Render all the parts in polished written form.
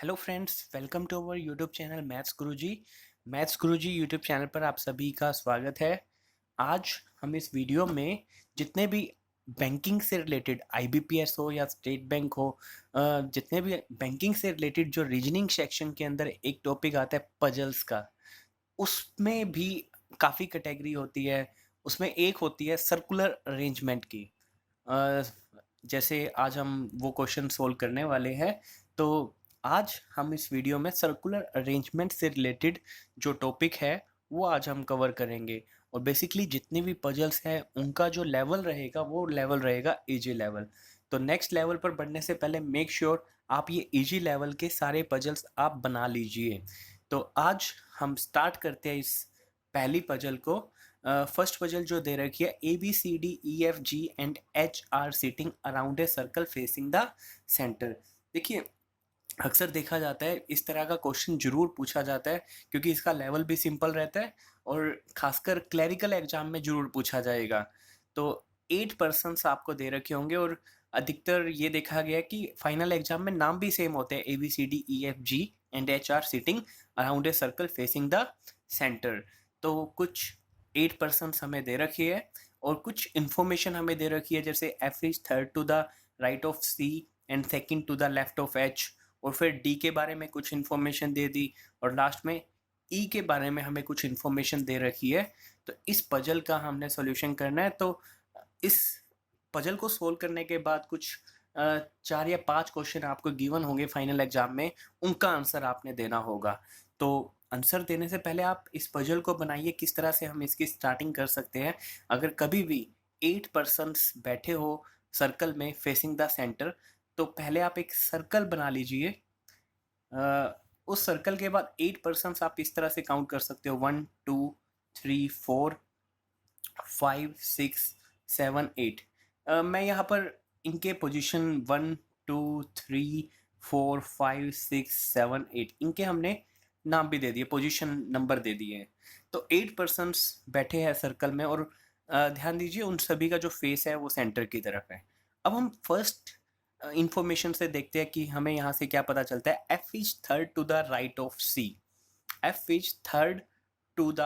Hello friends, welcome to our YouTube channel maths Guruji YouTube channel पर आप सभी का स्वागत है। आज हम इस वीडियो में जितने भी बैंकिंग से रिलेटेड आईबीपीएस हो या स्टेट बैंक हो, जितने भी बैंकिंग से रिलेटेड जो रीजनिंग सेक्शन के अंदर एक टॉपिक आता है पजल्स का, उसमें भी काफ़ी कैटेगरी होती है। उसमें एक होती है सर्कुलर अरेंजमेंट की। अ, जैसे आज हम वो क्वेश्चन सोल्व करने वाले हैं। तो आज हम इस वीडियो में सर्कुलर अरेंजमेंट से रिलेटेड जो टॉपिक है वो आज हम कवर करेंगे। और बेसिकली जितने भी पजल्स हैं उनका जो लेवल रहेगा वो लेवल रहेगा इजी लेवल। तो नेक्स्ट लेवल पर बढ़ने से पहले मेक श्योर आप ये इजी लेवल के सारे पजल्स आप बना लीजिए। तो आज हम स्टार्ट करते हैं इस पहली पजल को। फर्स्ट पजल जो दे रखी है, ABCDEFG and H are sitting around a circle facing the centre. देखिए, अक्सर देखा जाता है इस तरह का क्वेश्चन जरूर पूछा जाता है क्योंकि इसका लेवल भी सिंपल रहता है और खासकर क्लरिकल एग्जाम में जरूर पूछा जाएगा। तो 8% आपको दे रखे होंगे और अधिकतर ये देखा गया है कि फाइनल एग्जाम में नाम भी सेम होते हैं, ABCDEFG and H are sitting around a circle facing the centre. तो कुछ 8% हमें दे रखी है और कुछ इंफॉर्मेशन हमें दे रखी है, जैसे F is third to the right of C and second to the left of H। और फिर डी के बारे में कुछ इन्फॉर्मेशन दे दी और लास्ट में ई के बारे में हमें कुछ इन्फॉर्मेशन दे रखी है। तो इस पजल का हमने सॉल्यूशन करना है। तो इस पजल को सोल्व करने के बाद कुछ 4 या 5 क्वेश्चन आपको गिवन होंगे फाइनल एग्जाम में, उनका आंसर आपने देना होगा। तो आंसर देने से पहले आप इस पजल को बनाइए, किस तरह से हम इसकी स्टार्टिंग कर सकते हैं। अगर कभी भी 8 पर्सन बैठे हो सर्कल में फेसिंग द सेंटर, तो पहले आप एक सर्कल बना लीजिए। उस सर्कल के बाद 8 पर्सन आप इस तरह से काउंट कर सकते हो, 1 2 3 4 5 6 7 8। मैं यहाँ पर इनके पोजीशन 1 2 3 4 5 6 7 8 इनके हमने नाम भी दे दिए, पोजीशन नंबर दे दिए हैं। तो 8 पर्सन बैठे हैं सर्कल में और ध्यान दीजिए उन सभी का जो फेस है वो सेंटर की तरफ है। अब हम फर्स्ट इंफॉर्मेशन से देखते हैं कि हमें यहाँ से क्या पता चलता है। F is third to the right of C. F is third to the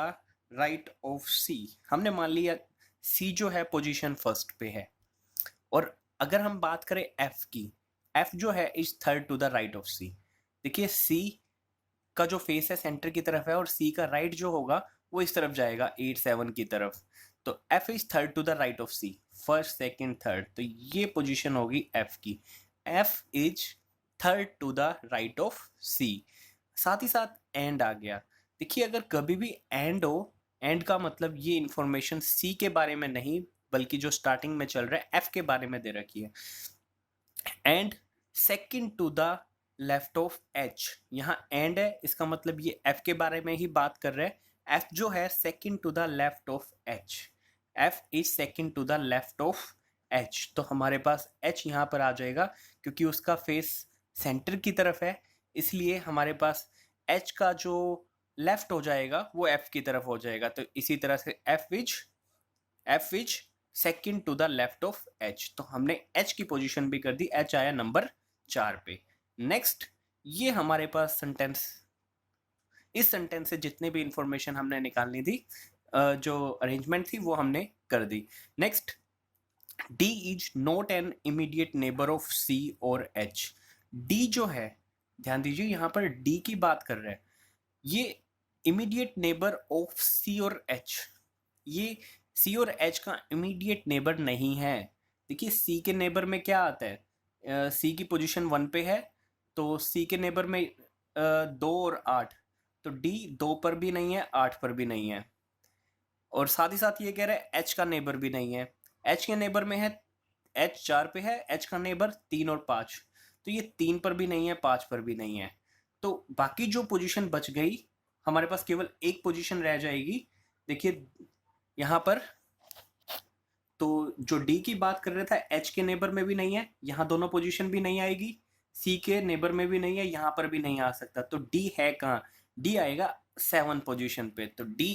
right of C. हमने मान लिया सी जो है पोजीशन फर्स्ट पे है। और अगर हम बात करें एफ की, एफ जो है is third to the right of C. देखिए, सी का जो फेस है सेंटर की तरफ है और सी का राइट जो होगा वो इस तरफ जाएगा 8 7 की तरफ। तो F is third to the right of C, first second third, तो ये पोजीशन होगी एफ की। F is third to the right of C. साथ ही साथ एंड आ गया। देखिए, अगर कभी भी एंड हो, एंड का मतलब ये इंफॉर्मेशन सी के बारे में नहीं बल्कि जो स्टार्टिंग में चल रहा है एफ के बारे में दे रखी है। And second to the left of H, यहाँ एंड है, इसका मतलब ये एफ के बारे में ही बात कर रहे हैं। एफ जो है second to the left of H. F is second to the left of H. तो हमारे पास एच यहाँ पर आ जाएगा क्योंकि उसका फेस सेंटर की तरफ है, इसलिए हमारे पास एच का जो लेफ्ट हो जाएगा वो एफ की तरफ हो जाएगा। तो इसी तरह से F is second to the left of H. तो हमने एच की पोजीशन भी कर दी, एच आया नंबर 4 पे। नेक्स्ट, ये हमारे पास सेंटेंस, इस सेंटेंस से जितने भी इंफॉर्मेशन हमने निकालनी थी, जो अरेंजमेंट थी वो हमने कर दी। Next, D is not an immediate neighbour of C और एच। डी जो है, ध्यान दीजिए यहाँ पर डी की बात कर रहे हैं, ये इमीडिएट नेबर ऑफ सी और एच। ये सी और एच का इमीडिएट नेबर नहीं है। देखिए, सी के नेबर में क्या आता है, सी की पोजीशन 1 पे है, तो सी के नेबर में 2 और 8, तो डी 2 पर भी नहीं है, 8 पर भी नहीं है। और साथ ही साथ ये कह रहा है एच का नेबर भी नहीं है। एच के नेबर में है, एच 4 पे है, एच का नेबर 3 और 5, तो ये 3 पर भी नहीं है, 5 पर भी नहीं है। तो बाकी जो पोजीशन बच गई, हमारे पास केवल एक पोजीशन रह जाएगी। देखिए यहाँ पर, तो जो डी की बात कर रहा था, एच के नेबर में भी नहीं है, यहाँ दोनों पोजीशन भी नहीं आएगी, सी के नेबर में भी नहीं है, यहाँ पर भी नहीं आ सकता। तो डी है कहाँ? डी आएगा 7 पोजीशन पे। तो डी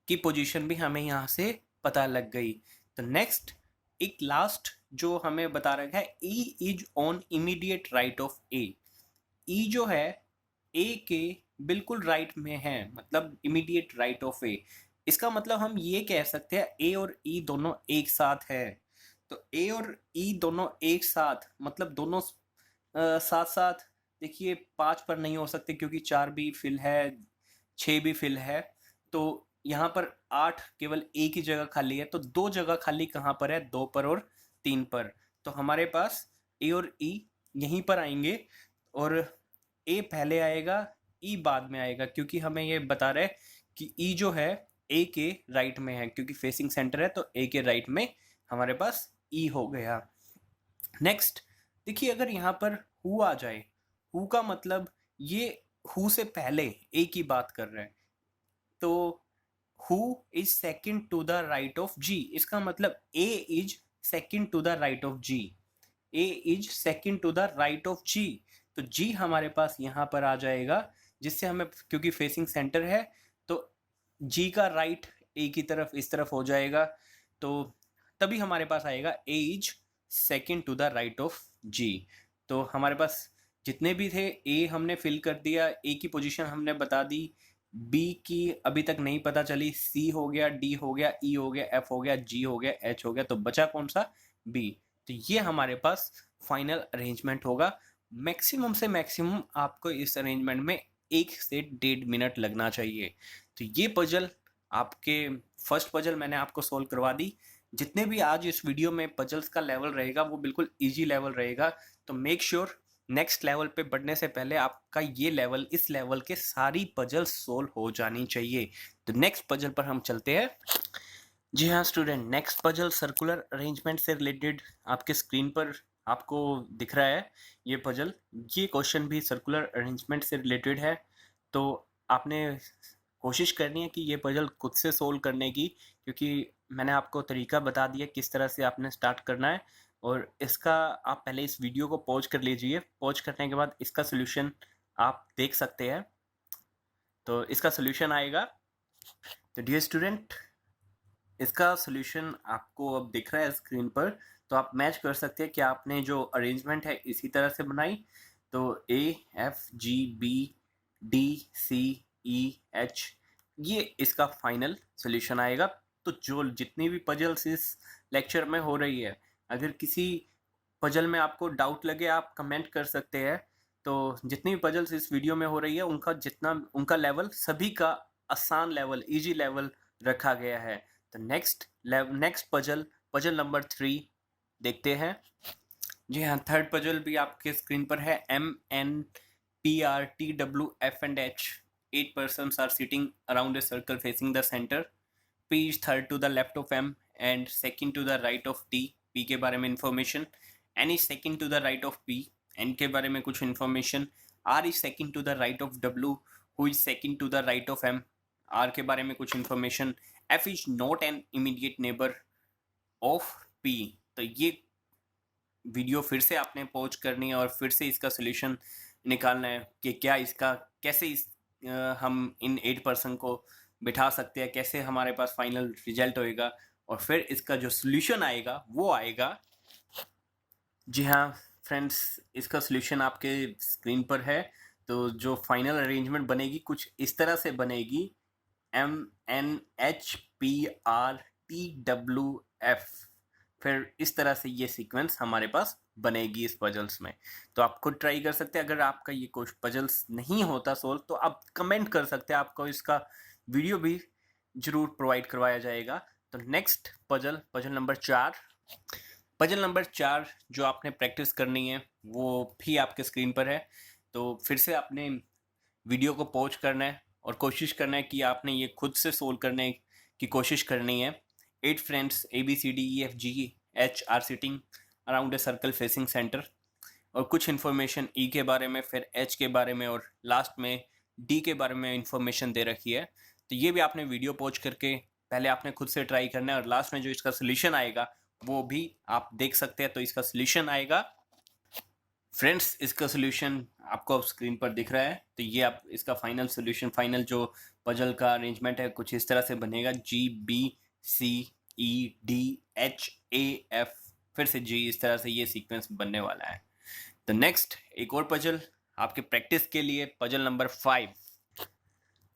की पोजीशन भी हमें यहाँ से पता लग गई। तो नेक्स्ट, एक लास्ट जो हमें बता रखा है, E is on immediate right of A. E जो है ए के बिल्कुल राइट में है, मतलब इमीडिएट राइट ऑफ ए। इसका मतलब हम ये कह सकते हैं ए और ई दोनों एक साथ है। तो ए और ई दोनों एक साथ मतलब दोनों साथ साथ। देखिए 5 पर नहीं हो सकते क्योंकि 4 भी फिल है, 6 भी फिल है। तो यहाँ पर 8 केवल ए की जगह खाली है, तो 2 जगह खाली कहाँ पर है, 2 पर और 3 पर। तो हमारे पास ए और ई यहीं पर आएंगे और ए पहले आएगा, ई बाद में आएगा, क्योंकि हमें ये बता रहा है कि ई जो है ए के राइट में है, क्योंकि फेसिंग सेंटर है तो ए के राइट में हमारे पास ई हो गया। नेक्स्ट देखिए, अगर यहाँ पर हु आ जाए, हु का मतलब ये हु से पहले ए की बात कर रहे हैं, तो who is second to the right of G. इसका मतलब A is second to the right of G, A is second to the right of G. तो जी हमारे पास यहाँ पर आ जाएगा, जिससे हमें, क्योंकि फेसिंग सेंटर है तो जी का राइट ए की तरफ इस तरफ हो जाएगा, तो तभी हमारे पास आएगा A is second to the right of G. तो हमारे पास जितने भी थे ए हमने फिल कर दिया, ए की पोजीशन हमने बता दी, बी की अभी तक नहीं पता चली, सी हो गया, डी हो गया, ई हो गया, एफ हो गया, जी हो गया, एच हो गया, तो बचा कौन सा, बी। तो ये हमारे पास फाइनल अरेंजमेंट होगा। मैक्सिमम से मैक्सिमम आपको इस अरेंजमेंट में 1 से 1.5 मिनट लगना चाहिए। तो ये पजल आपके फर्स्ट पजल मैंने आपको सोल्व करवा दी। जितने भी आज इस वीडियो में पजल्स का लेवल रहेगा वो बिल्कुल इजी लेवल रहेगा। तो मेक श्योर नेक्स्ट लेवल पे बढ़ने से पहले आपका ये लेवल, इस लेवल के सारी पजल सोल्व हो जानी चाहिए। तो नेक्स्ट पजल पर हम चलते हैं। जी हाँ student, next puzzle circular arrangement से रिलेटेड आपके स्क्रीन पर आपको दिख रहा है ये पजल। ये क्वेश्चन भी सर्कुलर अरेंजमेंट से रिलेटेड है, तो आपने कोशिश करनी है कि ये पजल खुद से सोल्व करने की, क्योंकि मैंने आपको तरीका बता दिया किस तरह से आपने स्टार्ट करना है। और इसका आप पहले इस वीडियो को पॉज कर लीजिए, पॉज करने के बाद इसका सोल्यूशन आप देख सकते हैं। तो इसका सोल्यूशन आएगा। तो डियर स्टूडेंट, इसका सोल्यूशन आपको अब दिख रहा है स्क्रीन पर, तो आप मैच कर सकते हैं कि आपने जो अरेंजमेंट है इसी तरह से बनाई। तो A F G B D C E H, ये इसका फाइनल सोल्यूशन आएगा। तो जो जितनी भी पजल्स इस लेक्चर में हो रही है, अगर किसी पजल में आपको डाउट लगे आप कमेंट कर सकते हैं। तो जितनी भी पजल्स इस वीडियो में हो रही है उनका लेवल, सभी का आसान लेवल, इजी लेवल रखा गया है। तो नेक्स्ट पजल नंबर 3 देखते हैं। जी हाँ, थर्ड पजल भी आपके स्क्रीन पर है। M N P R T W F and H, 8 persons are sitting around a circle facing the centre. P is third to the left of M and second to the right of T। P के बारे में information. N is second to the right of P, N के बारे में कुछ information. R is second to the right of W, who is second to the right of M, R के बारे में कुछ information. F is not an immediate neighbor of P। तो ये वीडियो फिर से आपने पॉज करनी है और फिर से इसका सोल्यूशन निकालना है कि क्या इसका कैसे हम इन 8 पर्सन को बिठा सकते हैं, कैसे हमारे पास फाइनल रिजल्ट होएगा, और फिर इसका जो सोल्यूशन आएगा वो आएगा। जी हाँ फ्रेंड्स, इसका सोल्यूशन आपके स्क्रीन पर है। तो जो फाइनल अरेंजमेंट बनेगी कुछ इस तरह से बनेगी। MNHPRTWF, फिर इस तरह से ये सीक्वेंस हमारे पास बनेगी इस पजल्स में। तो आप खुद ट्राई कर सकते हैं। अगर आपका ये कुछ पजल्स नहीं होता सोल्व तो आप कमेंट कर सकते हैं, आपको इसका वीडियो भी जरूर प्रोवाइड करवाया जाएगा। तो next puzzle number 4, puzzle number 4 जो आपने प्रैक्टिस करनी है वो भी आपके स्क्रीन पर है। तो फिर से आपने वीडियो को पॉज करना है और कोशिश करना है कि आपने ये खुद से सोल्व करने की कोशिश करनी है। 8 friends ABCDEFGH are sitting around a circle facing centre, और कुछ इन्फॉर्मेशन ई के बारे में, फिर एच के बारे में, और लास्ट में डी के बारे में इन्फॉर्मेशन दे रखी है। तो ये भी आपने वीडियो पॉज करके पहले आपने खुद से ट्राई करना है, और लास्ट में जो इसका सोल्यूशन आएगा वो भी आप देख सकते हैं। तो इसका सोल्यूशन आएगा फ्रेंड्स, इसका सोल्यूशन आपको अब स्क्रीन पर दिख रहा है। तो ये आप इसका फाइनल सोल्यूशन, फाइनल जो पजल का अरेंजमेंट है कुछ इस तरह से बनेगा। GBCEDHAF, फिर से G, इस तरह से ये सीक्वेंस बनने वाला है। तो नेक्स्ट एक और पजल आपके प्रैक्टिस के लिए पजल नंबर 5।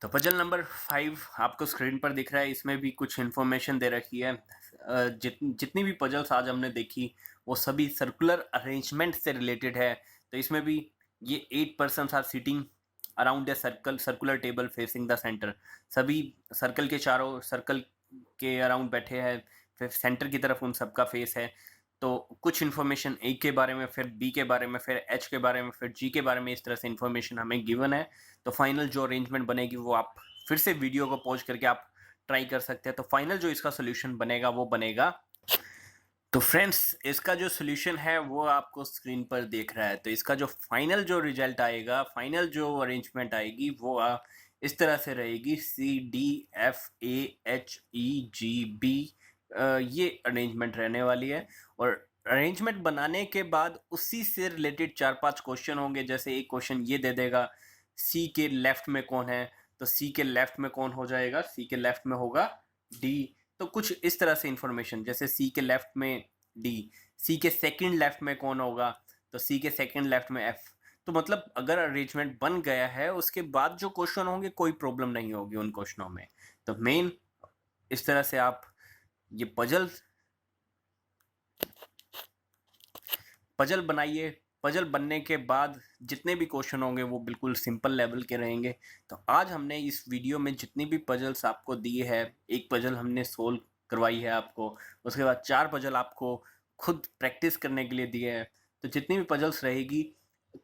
तो पजल नंबर 5 आपको स्क्रीन पर दिख रहा है, इसमें भी कुछ इन्फॉर्मेशन दे रखी है। जितनी भी पजल्स आज हमने देखी वो सभी सर्कुलर अरेंजमेंट से रिलेटेड है। तो इसमें भी ये 8 persons are sitting around a circular table facing the centre. सभी सर्कल के चारों सर्कल के अराउंड बैठे हैं, फिर सेंटर की तरफ उन सबका फेस है। तो कुछ इन्फॉर्मेशन ए के बारे में, फिर बी के बारे में, फिर एच के बारे में, फिर जी के बारे में, इस तरह से इन्फॉर्मेशन हमें गिवन है। तो फाइनल जो अरेंजमेंट बनेगी वो आप फिर से वीडियो को पॉज करके आप ट्राई कर सकते हैं। तो फाइनल जो इसका सोल्यूशन बनेगा वो बनेगा। तो फ्रेंड्स, इसका जो सोल्यूशन है वो आपको स्क्रीन पर देख रहा है। तो इसका जो फाइनल जो रिजल्ट आएगा, फाइनल जो अरेंजमेंट आएगी वो इस तरह से रहेगी, CDFAHEGB। ये अरेंजमेंट रहने वाली है। और अरेंजमेंट बनाने के बाद उसी से रिलेटेड 4-5 क्वेश्चन होंगे। जैसे एक क्वेश्चन ये दे देगा, सी के लेफ्ट में कौन है, तो सी के लेफ्ट में कौन हो जाएगा, सी के लेफ्ट में होगा डी। तो कुछ इस तरह से इंफॉर्मेशन, जैसे सी के लेफ्ट में डी, सी के सेकंड लेफ्ट में कौन होगा, तो सी के सेकंड लेफ्ट में एफ। तो मतलब अगर अरेंजमेंट बन गया है उसके बाद जो क्वेश्चन होंगे कोई प्रॉब्लम नहीं होगी उन क्वेश्चनों में। तो मेन इस तरह से आप ये पजल बनाइए। पजल बनने के बाद जितने भी क्वेश्चन होंगे वो बिल्कुल सिंपल लेवल के रहेंगे। तो आज हमने इस वीडियो में जितनी भी पजल्स आपको दी है, एक पजल हमने सोल्व करवाई है आपको, उसके बाद 4 पजल आपको खुद प्रैक्टिस करने के लिए दिए हैं। तो जितनी भी पजल्स रहेगी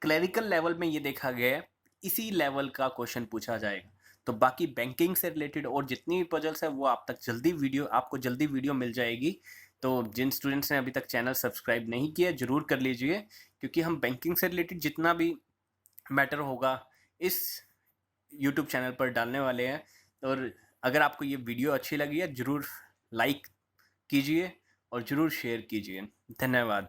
क्लरिकल लेवल में ये देखा गया है इसी लेवल का क्वेश्चन पूछा जाएगा। तो बाकी बैंकिंग से रिलेटेड और जितनी भी पजल्स है वो आपको जल्दी वीडियो मिल जाएगी। तो जिन स्टूडेंट्स ने अभी तक चैनल सब्सक्राइब नहीं किया ज़रूर कर लीजिए, क्योंकि हम बैंकिंग से रिलेटेड जितना भी मैटर होगा इस यूट्यूब चैनल पर डालने वाले हैं। और अगर आपको ये वीडियो अच्छी लगी है ज़रूर लाइक कीजिए और ज़रूर शेयर कीजिए। धन्यवाद।